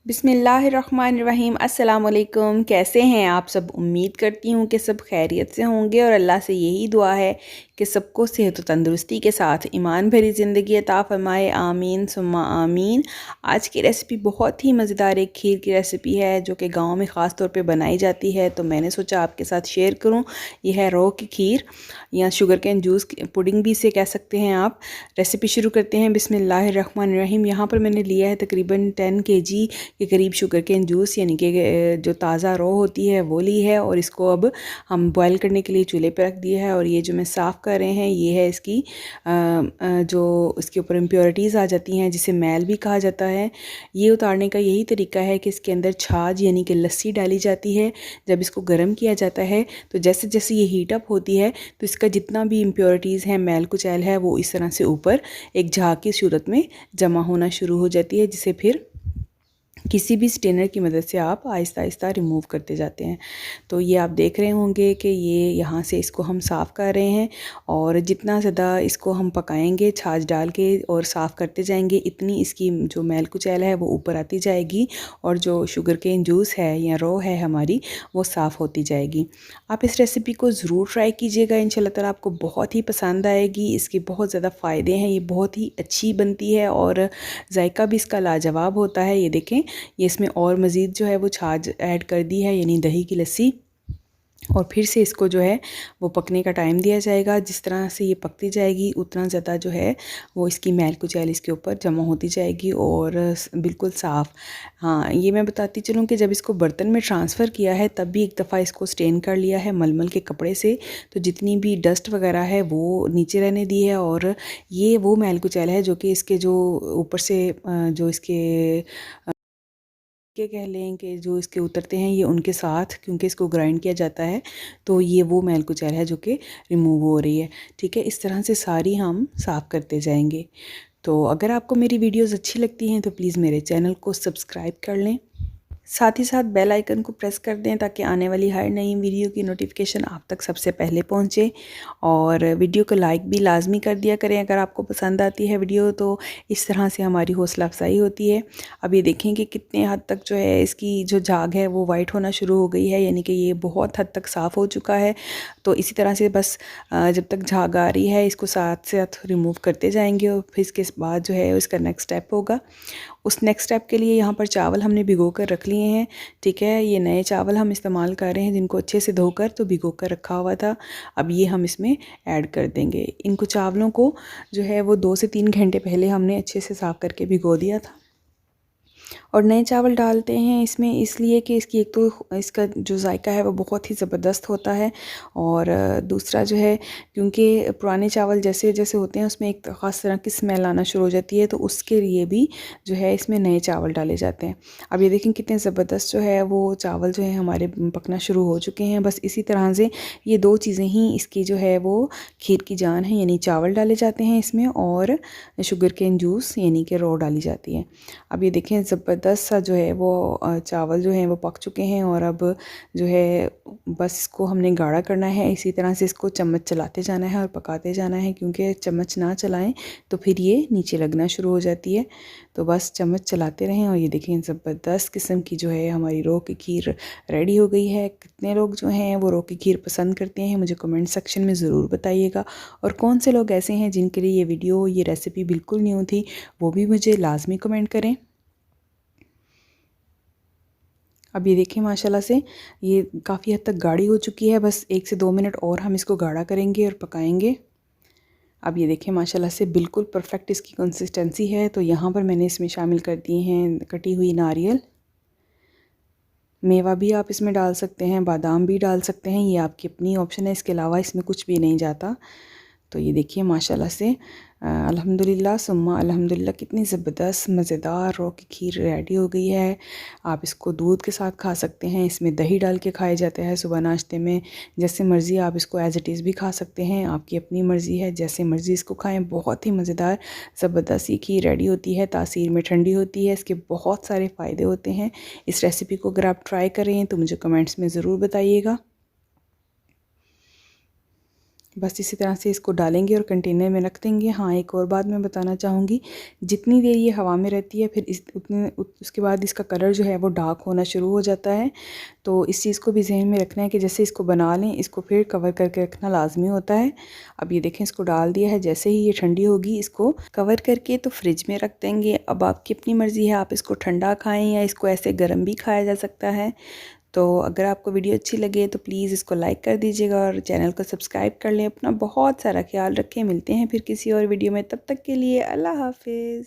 बिस्मिल्लाहिर्रहमानिर्रहीम। अस्सलाम वालेकुम। कैसे हैं आप सब? उम्मीद करती हूँ कि सब खैरियत से होंगे और अल्लाह से यही दुआ है कि सबको सेहत व तंदुरुस्ती के साथ ईमान भरी ज़िंदगी अता फ़रमाए। आमीन सुम्मा आमीन। आज की रेसिपी बहुत ही मज़ेदार एक खीर की रेसिपी है जो कि गाँव में ख़ास तौर पे बनाई जाती है, तो मैंने सोचा आपके साथ शेयर करूँ। यह है रो की खीर या शुगर कैन जूस पुडिंग भी इसे कह सकते हैं आप। रेसिपी शुरू करते हैं। बिस्मिल्लाहिर्रहमानिर्रहीम। यहाँ पर मैंने लिया है तकरीबन 10 kg के करीब शुगर कैन जूस, यानी कि जो ताज़ा रो होती है वो ली है, और इसको अब हम बॉयल करने के लिए चूल्हे पर रख दिया है। और ये जो मैं साफ़ कर रहे हैं ये है इसकी जो इसके ऊपर इम्प्योरिटीज़ आ जाती हैं, जिसे मैल भी कहा जाता है। ये उतारने का यही तरीका है कि इसके अंदर छाछ यानी कि लस्सी डाली जाती है। जब इसको गर्म किया जाता है तो जैसे जैसे ये हीट अप होती है तो इसका जितना भी इम्प्योरिटीज़ है, मैल कुचैल है, वो इस तरह से ऊपर एक झाग की सूरत में जमा होना शुरू हो जाती है, जिसे फिर किसी भी स्ट्रेनर की मदद से आप आहिस्ता आहिस्ता रिमूव करते जाते हैं। तो ये आप देख रहे होंगे कि ये यहाँ से इसको हम साफ़ कर रहे हैं, और जितना ज़्यादा इसको हम पकाएंगे छाछ डाल के और साफ़ करते जाएंगे, इतनी इसकी जो मैल कुचैल है वो ऊपर आती जाएगी, और जो शुगर केन जूस है या रो है हमारी, वो साफ़ होती जाएगी। आप इस रेसिपी को ज़रूर ट्राई कीजिएगा, इंशाल्लाह ताला आपको बहुत ही पसंद आएगी। इसके बहुत ज़्यादा फ़ायदे हैं, ये बहुत ही अच्छी बनती है और जायका भी इसका लाजवाब होता है। ये देखें, ये इसमें और मज़ीद जो है वो छाछ ऐड कर दी है, यानी दही की लस्सी, और फिर से इसको जो है वो पकने का टाइम दिया जाएगा। जिस तरह से ये पकती जाएगी उतना ज़्यादा जो है वो इसकी मैल कुचैल इसके ऊपर जमा होती जाएगी और बिल्कुल साफ़। हाँ, ये मैं बताती चलूँ कि जब इसको बर्तन में ट्रांसफ़र किया है तब भी एक दफ़ा इसको स्टेन कर लिया है मलमल के कपड़े से, तो जितनी भी डस्ट वगैरह है वो नीचे रहने दी है। और ये वो मैल कुचैल है जो कि इसके जो ऊपर से जो इसके के कह लें कि जो इसके उतरते हैं ये उनके साथ, क्योंकि इसको ग्राइंड किया जाता है, तो ये वो मैल कुचैल है जो कि रिमूव हो रही है। ठीक है, इस तरह से सारी हम साफ़ करते जाएंगे। तो अगर आपको मेरी वीडियोस अच्छी लगती हैं तो प्लीज़ मेरे चैनल को सब्सक्राइब कर लें, साथ ही साथ बेल आइकन को प्रेस कर दें ताकि आने वाली हर नई वीडियो की नोटिफिकेशन आप तक सबसे पहले पहुंचे। और वीडियो को लाइक भी लाजमी कर दिया करें अगर आपको पसंद आती है वीडियो, तो इस तरह से हमारी हौसला अफजाई होती है। अब ये देखें कि कितने हद तक जो है इसकी जो झाग है वो वाइट होना शुरू हो गई है, यानी कि ये बहुत हद तक साफ़ हो चुका है। तो इसी तरह से बस जब तक झाग आ रही है इसको साथ साथ रिमूव करते जाएंगे, और फिर इसके बाद जो है इसका नेक्स्ट स्टेप होगा। उस नेक्स्ट स्टेप के लिए यहाँ पर चावल हमने भिगो कर रख लिए हैं। ठीक है, ये नए चावल हम इस्तेमाल कर रहे हैं जिनको अच्छे से धोकर तो भिगो कर रखा हुआ था। अब ये हम इसमें ऐड कर देंगे। इनको चावलों को जो है वो 2 से 3 घंटे पहले हमने अच्छे से साफ़ करके भिगो दिया था। और नए चावल डालते हैं इसमें इसलिए कि इसकी एक तो इसका जो जायका है वो बहुत ही ज़बरदस्त होता है, और दूसरा जो है क्योंकि पुराने चावल जैसे जैसे होते हैं उसमें एक ख़ास तरह की स्मेल आना शुरू हो जाती है, तो उसके लिए भी जो है इसमें नए चावल डाले जाते हैं। अब ये देखें कितने ज़बरदस्त जो है वो चावल जो है हमारे पकना शुरू हो चुके हैं। बस इसी तरह से ये 2 चीज़ें ही इसकी जो है वो खीर की जान है, यानी चावल डाले जाते हैं इसमें और शुगर केन जूस यानी कि रो डाली जाती है। अब ये देखें ज़बरदस्त सा जो है वो चावल जो हैं वो पक चुके हैं, और अब जो है बस इसको हमने गाढ़ा करना है। इसी तरह से इसको चम्मच चलाते जाना है और पकाते जाना है, क्योंकि चम्मच ना चलाएं तो फिर ये नीचे लगना शुरू हो जाती है। तो बस चम्मच चलाते रहें। और ये देखें ज़बरदस्त किस्म की जो है हमारी रो की खीर रेडी हो गई है। कितने लोग जो हैं वो रो की खीर पसंद करते हैं मुझे कमेंट सेक्शन में ज़रूर बताइएगा, और कौन से लोग ऐसे हैं जिनके लिए ये वीडियो ये रेसिपी बिल्कुल न्यू थी वो भी मुझे लाजमी कमेंट करें। अब ये देखें माशाल्लाह से ये काफ़ी हद तक गाढ़ी हो चुकी है। बस 1 से 2 मिनट और हम इसको गाढ़ा करेंगे और पकाएंगे। अब ये देखें माशाल्लाह से बिल्कुल परफेक्ट इसकी कंसिस्टेंसी है। तो यहाँ पर मैंने इसमें शामिल कर दिए हैं कटी हुई नारियल, मेवा भी आप इसमें डाल सकते हैं, बादाम भी डाल सकते हैं, ये आपकी अपनी ऑप्शन है। इसके अलावा इसमें कुछ भी नहीं जाता। तो ये देखिए माशाल्लाह से अल्हम्दुलिल्लाह सुम्मा अल्हम्दुलिल्लाह कितनी ज़बरदस्त मज़ेदार रो की खीर रेडी हो गई है। आप इसको दूध के साथ खा सकते हैं, इसमें दही डाल के खाया जाता है सुबह नाश्ते में। जैसे मर्ज़ी आप इसको एज़ इट इज़ भी खा सकते हैं, आपकी अपनी मर्ज़ी है, जैसे मर्ज़ी इसको खाएं। बहुत ही मज़ेदार ज़बरदस्त ये खीर रेडी होती है, तासीर में ठंडी होती है, इसके बहुत सारे फ़ायदे होते हैं। इस रेसिपी को अगर आप ट्राई करें तो मुझे कमेंट्स में ज़रूर बताइएगा। बस इसी तरह से इसको डालेंगे और कंटेनर में रख देंगे। हाँ, एक और बात मैं बताना चाहूँगी, जितनी देर ये हवा में रहती है फिर उसके बाद इसका कलर जो है वो डार्क होना शुरू हो जाता है। तो इस चीज़ को भी जहन में रखना है कि जैसे इसको बना लें, इसको फिर कवर करके रखना लाजमी होता है। अब ये देखें, इसको डाल दिया है, जैसे ही ये ठंडी होगी इसको कवर करके तो फ्रिज में रख देंगे। अब आपकी अपनी मर्ज़ी है, आप इसको ठंडा खाएँ या इसको ऐसे गर्म भी खाया जा सकता है। तो अगर आपको वीडियो अच्छी लगे तो प्लीज़ इसको लाइक कर दीजिएगा और चैनल को सब्सक्राइब कर लें। अपना बहुत सारा ख्याल रखें। मिलते हैं फिर किसी और वीडियो में, तब तक के लिए अल्लाह हाफिज़।